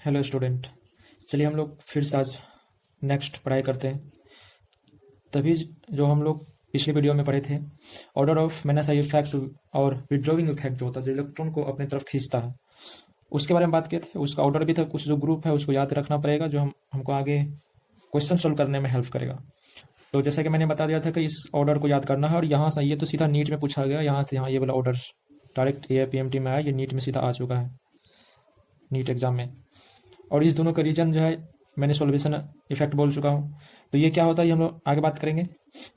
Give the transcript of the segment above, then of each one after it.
Hello student. चलिए हम लोग फिर से आज नेक्स्ट पढ़ाई करते हैं। तभी जो हम लोग पिछले वीडियो में पढ़े थे, ऑर्डर ऑफ मेनासाई इफेक्ट और विड्रॉइंग इफेक्ट जो होता है, जो इलेक्ट्रॉन को अपनी तरफ खींचता है, उसके बारे में बात किए थे। उसका ऑर्डर भी था, कुछ जो ग्रुप है उसको याद रखना पड़ेगा, जो हमको आगे क्वेश्चन सोल्व करने में हेल्प करेगा। तो जैसा कि मैंने बता दिया था कि इस ऑर्डर को याद करना है, और यहाँ से ये तो सीधा नीट में पूछा गया, यहाँ से यहाँ ये वाला ऑर्डर डायरेक्ट AIPMT में आया, ये नीट में सीधा आ चुका है नीट एग्जाम में। और इस दोनों का रीजन जो है मैंने सोल्यूशन इफेक्ट बोल चुका हूँ। तो ये क्या होता है ये हम लोग आगे बात करेंगे।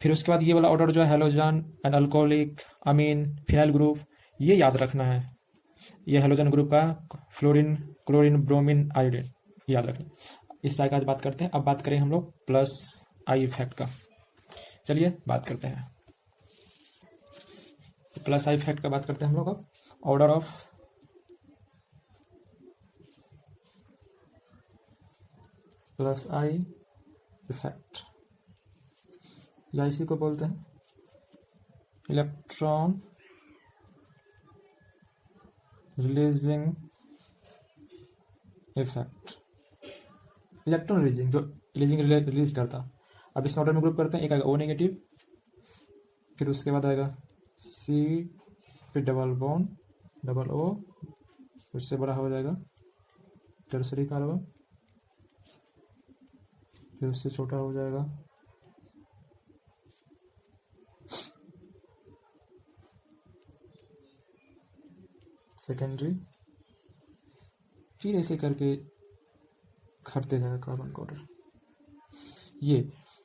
फिर उसके बाद ये वाला ऑर्डर जो है halogen and alcoholic amine phenyl group, ये याद रखना है। ये हेलोजन ग्रुप का फ्लोरीन क्लोरीन ब्रोमीन आयोडीन याद रखना। इस तरह का आज बात करते हैं। अब बात करें हम लोग प्लस आई इफेक्ट का। चलिए बात करते हैं प्लस आई इफेक्ट का। बात करते हैं हम लोग अब order of plus I effect, या इसी को बोलते हैं electron releasing effect. Electron releasing, जो रिलीज करता। अब इसमें ऑर्डर में ग्रुप करते हैं। एक आएगा O नेगेटिव, फिर उसके बाद आएगा C, फिर डबल बॉन्ड डबल O, उससे बड़ा हो जाएगा टर्सरी कार्बन, फिर उससे छोटा हो जाएगा सेकेंडरी, फिर ऐसे करके घटते जाएगा कार्बन का ऑर्डर। ये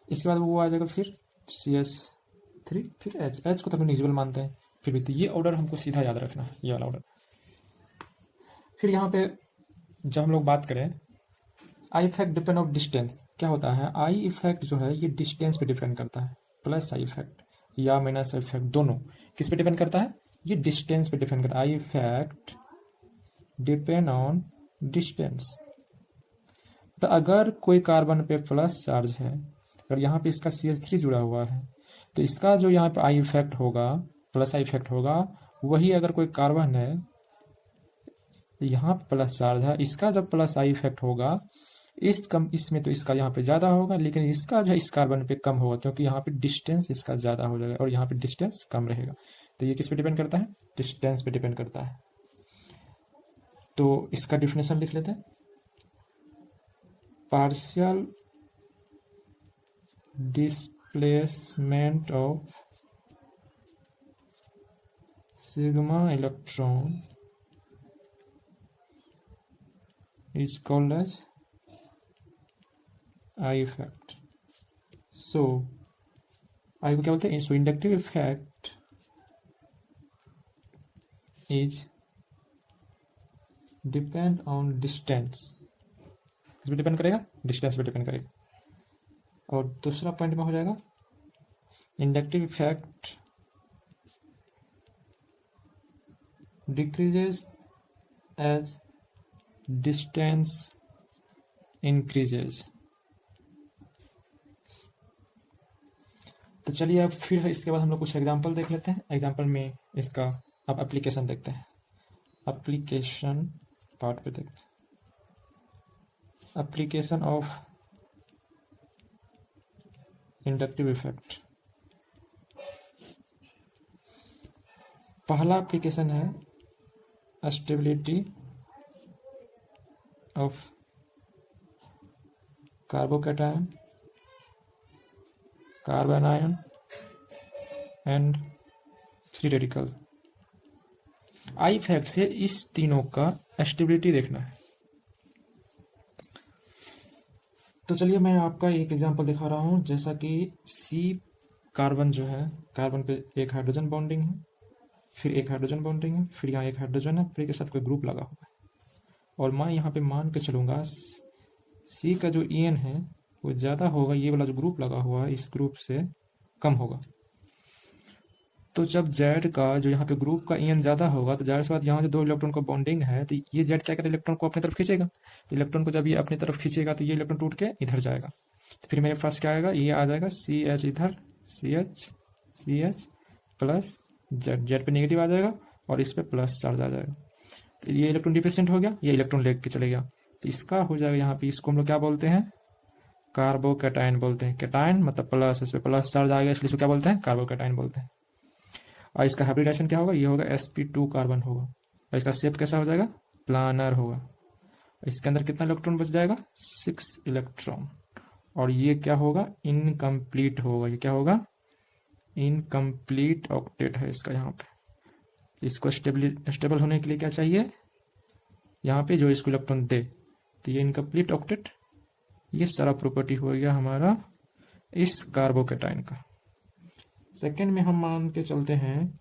इसके बाद वो आ जाएगा फिर CH3, फिर H को तो हम निजिबल मानते हैं, फिर भी तो ये ऑर्डर हमको सीधा याद रखना है, ये वाला ऑर्डर। फिर यहाँ पे जब हम लोग बात करें I effect depend of distance, क्या होता है आई इफेक्ट जो है ये डिस्टेंस पे डिपेंड करता है। प्लस आई इफेक्ट या माइनस आई इफेक्ट दोनों किस पे डिपेंड करता है? ये डिस्टेंस पे डिपेंड करता है। I effect depend on distance. तो अगर कोई कार्बन पे प्लस चार्ज है और यहाँ पे इसका CH3 जुड़ा हुआ है, तो इसका जो यहाँ पे आई इफेक्ट होगा, प्लस आई इफेक्ट होगा, वही अगर कोई कार्बन है यहाँ प्लस चार्ज है, इसका जब प्लस आई इफेक्ट होगा इसमें तो इसका यहाँ पे ज्यादा होगा, लेकिन इसका जो है इस कार्बन पे कम होगा, क्योंकि यहाँ पे डिस्टेंस इसका ज्यादा हो जाएगा और यहाँ पे डिस्टेंस कम रहेगा। तो ये किस पे डिपेंड करता है? डिस्टेंस पे डिपेंड करता है। तो इसका डिफिनेशन लिख लेते हैं। Partial displacement of sigma electron is called as I effect. So I को क्या बोलते हैं? So inductive effect is depend on distance. किस पे डिपेंड करेगा? डिस्टेंस पे डिपेंड करेगा। और दूसरा पॉइंट में हो जाएगा inductive effect decreases as distance increases. तो चलिए अब फिर इसके बाद हम लोग कुछ एग्जांपल देख लेते हैं। एग्जांपल में इसका अब एप्लीकेशन देखते हैं। एप्लीकेशन पार्ट पे देखते हैं। Application of inductive effect. पहला एप्लीकेशन है stability of carbocation, carbon ion and free radical। I effect से इस तीनों का स्टेबिलिटी देखना है। तो चलिए मैं आपका एक एग्जांपल दिखा रहा हूं। जैसा कि C कार्बन जो है, कार्बन पे एक हाइड्रोजन बॉन्डिंग है, फिर एक हाइड्रोजन बॉन्डिंग है, फिर यहाँ एक हाइड्रोजन है, फिर के साथ कोई ग्रुप लगा हुआ है। और मैं यहाँ पे मान के चलूंगा C का जो EN है वो ज़्यादा होगा, ये वाला जो ग्रुप लगा हुआ है इस ग्रुप से कम होगा। तो जब Z का जो यहाँ पे ग्रुप का EN ज़्यादा होगा, तो जाहिर सी बात यहाँ जो दो इलेक्ट्रॉन का बॉन्डिंग है, तो ये Z क्या करेगा? इलेक्ट्रॉन को अपनी तरफ खींचेगा। तो इलेक्ट्रॉन को जब ये अपनी तरफ खींचेगा तो ये इलेक्ट्रॉन टूट के इधर जाएगा। तो फिर मेरे पास क्या आएगा? ये आ जाएगा CH इधर, CH प्लस Z पे नेगेटिव आ जाएगा और इस पे प्लस चार्ज आ जाएगा। तो ये इलेक्ट्रॉन डिफिशिएंट हो गया, ये इलेक्ट्रॉन लेके चले गया। तो इसका हो जाएगा यहाँ पे, इसको हम लोग क्या बोलते हैं, कार्बोकैटायन बोलते हैं। कैटायन मतलब प्लस, इस पे प्लस चार्ज आ गया इसलिए इसको क्या बोलते हैं, कार्बोकैटायन बोलते हैं। और इसका हाइब्रिडाइजेशन क्या होगा, ये होगा sp2 कार्बन होगा, और इसका शेप कैसा हो जाएगा, प्लानर होगा। इसके अंदर कितना इलेक्ट्रॉन बच जाएगा, 6 इलेक्ट्रॉन। और ये क्या होगा, इनकम्प्लीट होगा। ये क्या होगा, इनकम्प्लीट ऑक्टेट है इसका यहाँ पे। इसको स्टेबल होने के लिए क्या चाहिए, यहाँ पे जो इसको इलेक्ट्रॉन दे, तो ये इनकम्प्लीट ऑक्टेट, ये सारा प्रॉपर्टी हो गया हमारा इस कार्बोकैटायन का। सेकेंड में हम मान के चलते हैं,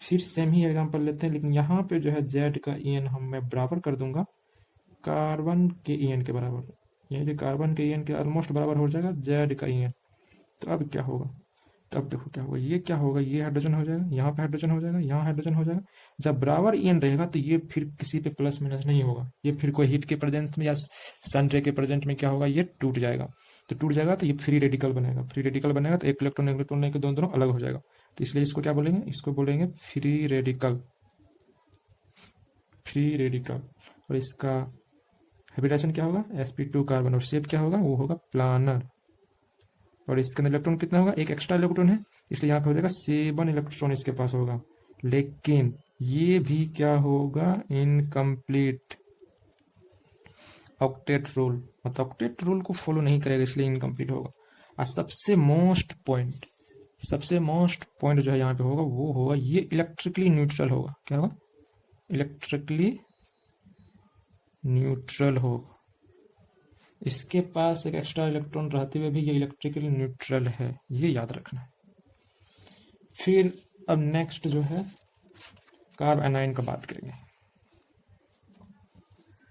फिर सेम ही एग्जाम्पल लेते हैं, लेकिन यहाँ पे जो है जेड का ईएन मैं बराबर कर दूंगा कार्बन के ईएन के बराबर। ये जो कार्बन के ईएन के ऑलमोस्ट बराबर हो जाएगा जेड का ईएन। तो अब क्या होगा, तब देखो क्या होगा, ये क्या होगा, ये हाइड्रोजन हो जाएगा, यहाँ पे हाइड्रोजन हो जाएगा, यहाँ हाइड्रोजन हो जाएगा। जब बराबर ईएन रहेगा तो ये फिर किसी पे प्लस माइनस नहीं होगा, ये फिर कोई हीट के प्रेजेंस में या सन रे के प्रेजेंट में क्या होगा, ये टूट जाएगा। तो टूट जाएगा तो ये फ्री रेडिकल बनेगा, फ्री रेडिकल बनेगा तो एक इलेक्ट्रॉन लेके दोनों अलग हो जाएगा। तो इसलिए इसको क्या बोलेंगे, इसको बोलेंगे फ्री रेडिकल, फ्री रेडिकल। और इसका हाइब्रिडाइजेशन क्या होगा, sp2 कार्बन, और शेप क्या होगा, वो होगा प्लानर। और इसके अंदर इलेक्ट्रॉन कितना होगा, एक एक्स्ट्रा इलेक्ट्रॉन है, इसलिए यहाँ पे हो जाएगा 7 इलेक्ट्रॉन इसके पास होगा। लेकिन ये भी क्या होगा, इनकम्प्लीट ऑक्टेट रूल, मतलब ऑक्टेट रूल को फॉलो नहीं करेगा, इसलिए इनकम्प्लीट होगा। और सबसे मोस्ट पॉइंट जो है यहाँ पे होगा, वो होगा ये इलेक्ट्रिकली न्यूट्रल होगा। क्या होगा, इलेक्ट्रिकली न्यूट्रल होगा। इसके पास एक एक्स्ट्रा इलेक्ट्रॉन रहते हुए भी ये इलेक्ट्रिकली न्यूट्रल है, ये याद रखना। फिर अब नेक्स्ट जो है कार्ब एनाइन का बात करेंगे।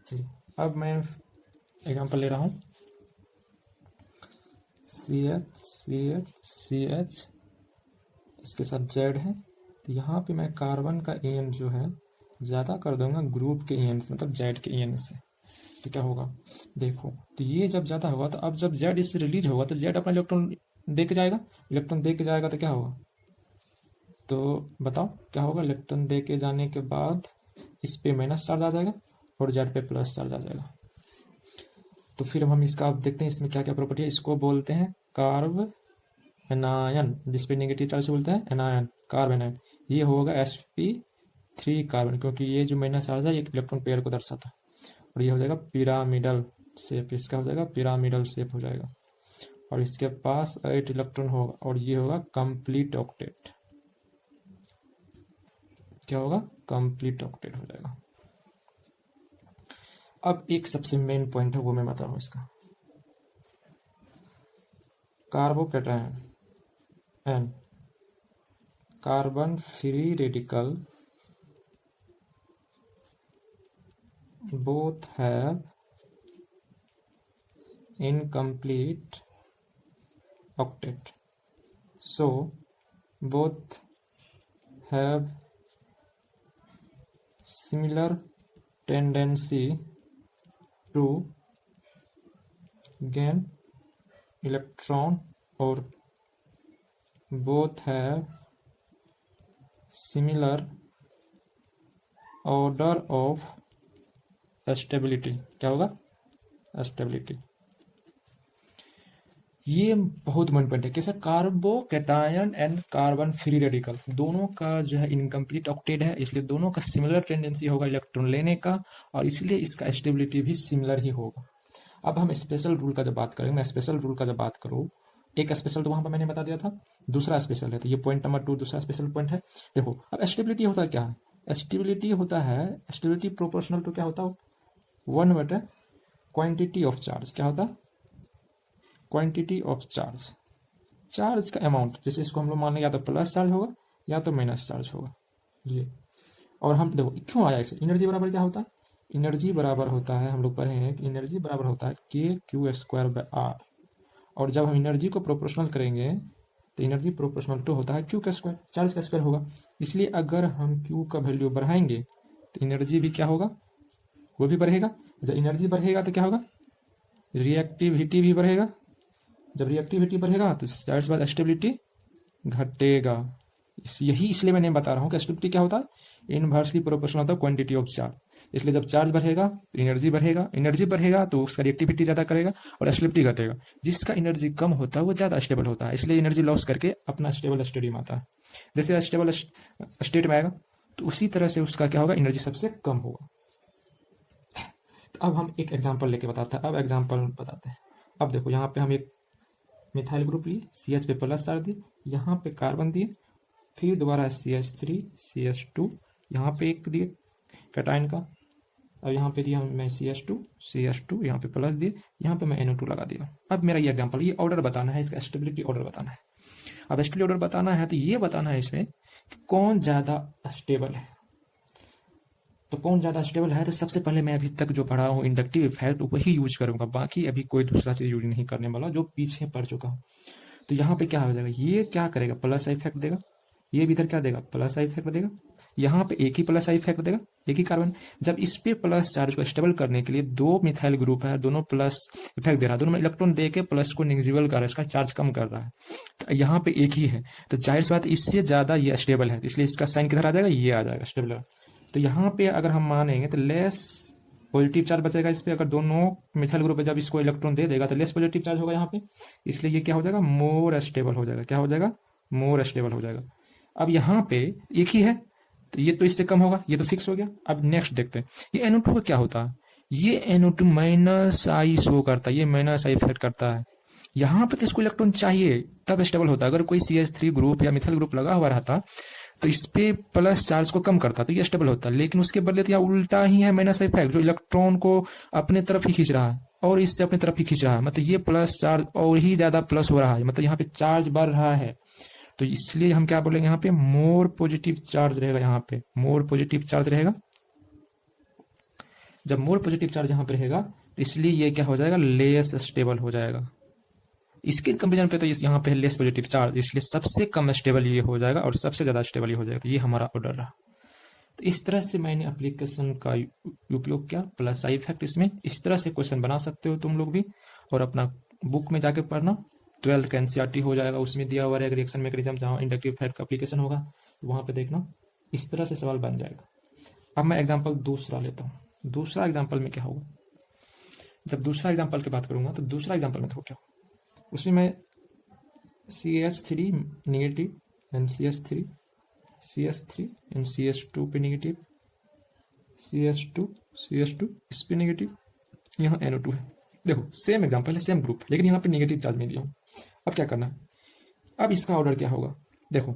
चलिए अब मैं एग्जांपल ले रहा हूं, CH इसके साथ जेड है, तो यहाँ पे मैं कार्बन का एन जो है ज्यादा कर दूंगा ग्रुप के एन से, मतलब जेड के एन से। तो क्या होगा, देखो, तो ये जब ज्यादा होगा, तो अब जब जेड इससे रिलीज होगा तो जेड अपना इलेक्ट्रॉन दे के जाएगा, इलेक्ट्रॉन दे के जाएगा तो क्या होगा, तो बताओ क्या होगा, इलेक्ट्रॉन दे के जाने के बाद इस पे माइनस चार्ज आ जाएगा और जेड पे प्लस चार्ज आ जाएगा। तो फिर हम इसका अब देखते हैं इसमें क्या क्या प्रॉपर्टी है। इसको बोलते हैं कार्ब एनायन, जिसपे नेगेटिव चार्ज से बोलते हैं एनायन, कार्ब एनायन। ये होगा sp3 कार्बन, क्योंकि ये जो माइनस चार्ज है ये इलेक्ट्रॉन पेयर को दर्शाता है। और ये हो जाएगा पिरामिडल शेप, इसका हो जाएगा पिरामिडल शेप हो जाएगा। और इसके पास 8 इलेक्ट्रॉन होगा, और ये होगा कंप्लीट ऑक्टेट। क्या होगा, कंप्लीट ऑक्टेट हो जाएगा। अब एक सबसे मेन पॉइंट है, वो मैं बता रहा हूं इसका, carbocation and carbon free radical both have incomplete octet, so both have similar tendency to gain electron, or both have similar order of stability. क्या होगा, स्टेबिलिटी। ये बहुत मन पॉइंट है। कैसे, carbocation and carbon free radical दोनों का जो है इनकम्प्लीट ऑक्टेट है, इसलिए दोनों का सिमिलर टेंडेंसी होगा इलेक्ट्रॉन लेने का, और इसलिए इसका स्टेबिलिटी भी सिमिलर ही होगा। अब हम स्पेशल रूल का जब बात करेंगे, मैं स्पेशल रूल का जब बात करूँ, एक स्पेशल तो वहां पर मैंने बता दिया था, दूसरा स्पेशल है, तो ये पॉइंट नंबर 2 दूसरा स्पेशल पॉइंट है। देखो अब स्टेबिलिटी होता है क्या है, स्टेबिलिटी होता है, स्टेबिलिटी प्रोपोर्शनल टू क्या होता है, 1/, क्वांटिटी ऑफ चार्ज। क्या होता है, क्वांटिटी ऑफ चार्ज, चार्ज का अमाउंट। जैसे इसको हम लोग मान लें या तो प्लस चार्ज होगा या तो माइनस चार्ज होगा ये। और हम देखो क्यों आया इसे, एनर्जी बराबर क्या होता है, एनर्जी बराबर होता है, हम लोग पढ़े हैं कि एनर्जी बराबर होता है kq²/r। और जब हम एनर्जी को प्रोपोर्शनल करेंगे तो एनर्जी प्रोपोर्शनल टू होता है q का स्क्वायर, चार्ज का स्क्वायर होगा। इसलिए अगर हम q का वैल्यू बढ़ाएंगे तो एनर्जी भी क्या होगा, वो भी बढ़ेगा। जब एनर्जी बढ़ेगा तो क्या होगा, रिएक्टिविटी भी बढ़ेगा। जब रिएक्टिविटी बढ़ेगा तो जाहिर सी बात स्टेबिलिटी घटेगा। यही इसलिए मैंने बता रहा हूँ कि स्टेबिलिटी क्या होता है, इनवर्सली प्रोपोर्शनल होता है क्वांटिटी ऑफ चार्ज। इसलिए जब चार्ज बढ़ेगा तो एनर्जी बढ़ेगा तो उसका रिएक्टिविटी ज़्यादा करेगा और स्टेबिलिटी घटेगा। जिसका एनर्जी कम होता है वो ज़्यादा स्टेबल होता है, इसलिए एनर्जी लॉस करके अपना स्टेबल स्टेट में आता है। जैसे स्टेबल स्टेट में आएगा तो उसी तरह से उसका क्या होगा, एनर्जी सबसे कम होगा। तो अब हम एक एग्जाम्पल लेके बताते हैं। अब देखो यहाँ पे हम एक मिथाइल ग्रुप लिए, CH पे प्लस चार्ज दिए, यहाँ पे कार्बन दिए, फिर दोबारा CH3 CH2 यहाँ पे एक दिए कैटायन का, अब यहाँ पे दिया मैं CH2 यहाँ पे प्लस दिए, यहाँ पे मैं NO2 लगा दिया। अब मेरा ये एग्जांपल, ये ऑर्डर बताना है, इसका स्टेबिलिटी ऑर्डर बताना है। अब स्टेबिलिटी ऑर्डर बताना है तो ये बताना है इसमें कि कौन ज़्यादा स्टेबल है। तो कौन ज़्यादा स्टेबल है, तो सबसे पहले मैं अभी तक जो पढ़ा हूँ इंडक्टिव इफेक्ट वही यूज करूँगा, बाकी अभी कोई दूसरा चीज़ यूज नहीं करने वाला जो पीछे पढ़ चुका हूँ। तो यहाँ पे क्या हो जाएगा, ये क्या करेगा, प्लस इफेक्ट देगा, ये भी इधर क्या देगा, प्लस इफेक्ट देगा, यहाँ पे एक ही प्लस इफेक्ट देगा, एक ही कार्बन। जब इस पे प्लस चार्ज को स्टेबल करने के लिए दो मिथाइल ग्रुप है, दोनों प्लस इफेक्ट दे रहा है, दोनों में इलेक्ट्रॉन दे के प्लस को नेगेटिव कर रहा है, इसका चार्ज कम कर रहा है। तो यहाँ पे एक ही है, तो जाहिर सी बात इससे ज्यादा ये स्टेबल है, इसलिए इसका साइन किधर आ जाएगा, ये आ जाएगा स्टेबल। तो यहाँ पे अगर हम मानेंगे तो लेस पॉजिटिव चार्ज बचेगा इस पे, अगर दोनों मिथाइल ग्रुप है जब इसको इलेक्ट्रॉन दे देगा तो लेस पॉजिटिव चार्ज होगा यहाँ पे, इसलिए ये क्या हो जाएगा, मोर स्टेबल हो जाएगा। क्या हो जाएगा, मोर स्टेबल हो जाएगा। अब यहाँ पे एक ही है तो ये तो इससे कम होगा, ये तो फिक्स हो गया। अब नेक्स्ट देखते हैं ये NO2 का क्या होता है। ये NO2 माइनस आई शो करता है, ये माइनस आई इफेक्ट करता है। यहाँ पे तो इसको इलेक्ट्रॉन चाहिए तब स्टेबल होता है। अगर कोई CH3 ग्रुप या मिथाइल ग्रुप लगा हुआ रहता तो इस पे प्लस चार्ज को कम करता तो ये स्टेबल होता, लेकिन उसके बदले तो यहाँ उल्टा ही है, माइनस इफेक्ट, जो इलेक्ट्रॉन को अपने तरफ ही खींच रहा है और इससे अपनी तरफ ही खींच रहा है, मतलब ये प्लस चार्ज और ही ज्यादा प्लस हो रहा है, मतलब यहाँ पे चार्ज बढ़ रहा है। तो इसलिए हम क्या बोलेंगे, यहाँ पे मोर पॉजिटिव चार्ज रहेगा, यहाँ पे मोर पॉजिटिव चार्ज रहेगा। जब मोर पॉजिटिव चार्ज यहाँ पे रहेगा तो इसलिए ये क्या हो जाएगा, लेस स्टेबल हो जाएगा। इसके कंपेरिजन पे तो यहाँ पे लेस पॉजिटिव चार्ज, इसलिए सबसे कम स्टेबल ये हो जाएगा और सबसे ज्यादा स्टेबल ये हो जाएगा। तो ये हमारा ऑर्डर रहा। तो इस तरह से मैंने एप्लीकेशन का उपयोग किया, प्लस आई इफेक्ट। इसमें इस तरह से क्वेश्चन बना सकते हो तुम लोग भी, और अपना बुक में जाके पढ़ना। 12th का NCERT हो जाएगा, उसमें दिया हुआ है रिएक्शन मैकेनिज्म, जहाँ इंडक्टिव इफेक्ट का एप्लीकेशन होगा वहां पे देखना, इस तरह से सवाल बन जाएगा। अब मैं एग्जाम्पल दूसरा लेता हूँ। दूसरा एग्जाम्पल में क्या होगा, जब दूसरा एग्जाम्पल की बात करूंगा तो दूसरा एग्जाम्पल में तो क्या होगा, उसमें मैं CH3 negative and CH3 and CH2 पे नेगेटिव, CH2 इस पे नेगेटिव, यहाँ NO2 है। देखो सेम एग्जाम्पल है, सेम ग्रुप है, लेकिन यहाँ पे नेगेटिव चार्ज में दिया हूँ। अब क्या करना है, अब इसका ऑर्डर क्या होगा, देखो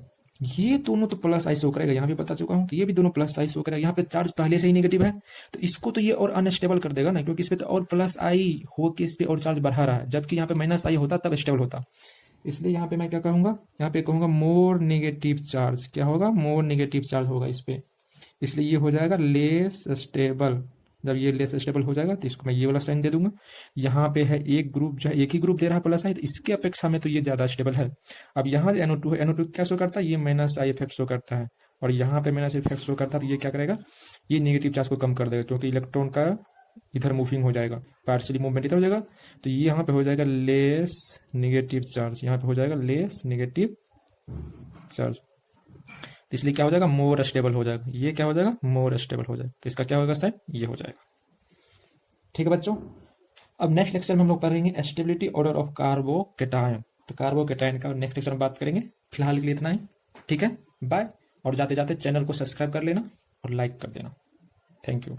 ये दोनों तो प्लस आई शो करेगा, यहाँ भी बता चुका हूँ कि ये भी दोनों प्लस आई शो करेगा। यहाँ पे चार्ज पहले से ही नेगेटिव है तो इसको तो ये और अनस्टेबल कर देगा ना, क्योंकि इस पे तो और प्लस आई हो के इस पे और चार्ज बढ़ा रहा है, जबकि यहाँ पे माइनस आई होता तब स्टेबल होता। इसलिए यहाँ पे मैं क्या कहूंगा, यहाँ पे कहूंगा मोर नेगेटिव चार्ज। क्या होगा, मोर नेगेटिव चार्ज होगा इस पे, इसलिए ये हो जाएगा लेस स्टेबल। जब ये लेस स्टेबल हो जाएगा तो इसको मैं ये वाला साइन दे दूंगा। यहाँ पे है एक ग्रुप, जो है एक ही ग्रुप दे रहा है प्लस आई, तो इसके अपेक्षा में तो ये ज्यादा स्टेबल है। अब यहाँ NO2 है, NO2 क्या शो करता है, ये माइनस आई इफेक्ट शो करता है, और यहाँ पे माइनस इफेक्ट शो करता है, तो ये क्या करेगा, ये नेगेटिव चार्ज को कम कर देगा, क्योंकि इलेक्ट्रॉन का इधर मूविंग हो जाएगा, पार्शियली मूवमेंट इधर हो जाएगा, तो ये यहाँ पे हो जाएगा लेस नेगेटिव चार्ज, यहाँ पे हो जाएगा लेस नेगेटिव चार्ज, इसलिए क्या हो जाएगा, मोर स्टेबल हो जाएगा। ये क्या हो जाएगा, मोर स्टेबल हो जाएगा। तो इसका क्या होगा साइन, ये हो जाएगा। ठीक है बच्चों, अब नेक्स्ट लेक्चर में हम लोग पढ़ेंगे स्टेबिलिटी ऑर्डर ऑफ कार्बोकेटायन। तो कार्बोकेटायन का नेक्स्ट लेक्चर में बात करेंगे। फिलहाल के लिए इतना ही, ठीक है, बाय। और जाते जाते चैनल को सब्सक्राइब कर लेना और लाइक कर देना। Thank you.